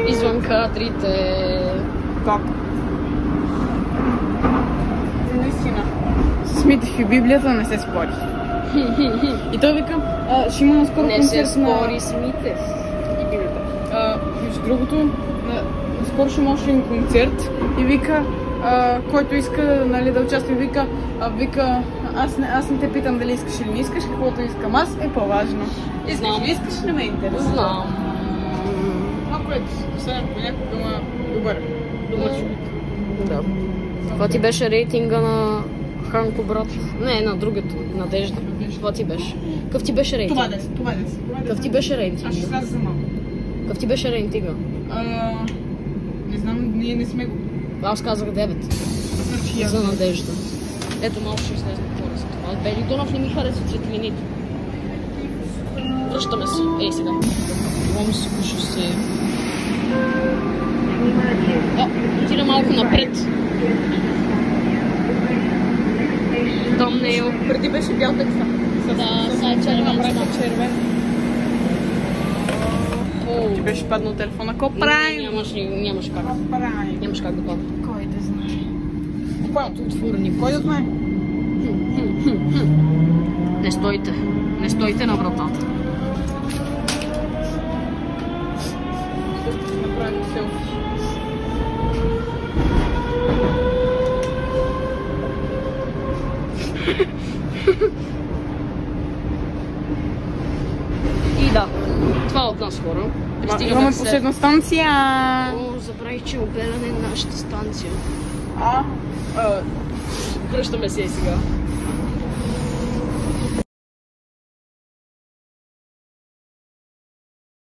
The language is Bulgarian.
Извън кадрите. Как? Наистина. С Митев и Библията не се спори. И той вика, ще има наскоро концерт на... Не се спори с Митев и Библията. Между другото, наскоро ще може един концерт и вика, който иска, нали, да участва, вика, аз не те питам дали искаш или не искаш, каквото искам аз е по-важно. Искаш ли искаш, не ме интересува. Знам. Това, което последно понякога има добър човек. Да. Това ти беше рейтинга на Ханко брат? Не, на другото, Надежда. Това ти беше. Какъв ти беше рейтинг? Това е 10. Какъв ти беше рейтинг? Аз ще сляза за малко. Какъв ти беше рейтинга? Не знам, ние не сме го. Аз казах 9. За Надежда. Ето малко ще излезе хора за това. Бели Донов не ми харесва светлините. Връщаме се. Ей сега. Омско шосе. Отида малко напред. Там не е. Преди беше бял текста. Да, сега е червен. Ти беше паднал телефона. Какво правим? Нямаш как. Нямаш как да падна. Кой да знае? Буквално отворени. Кой да знае? Не стойте. Не стойте на вратата. Направим селфи. И да, това е от нас хора. Имаме последна станция. О, забравих, че Обеляне е нашата станция. А? Връщаме се и сега.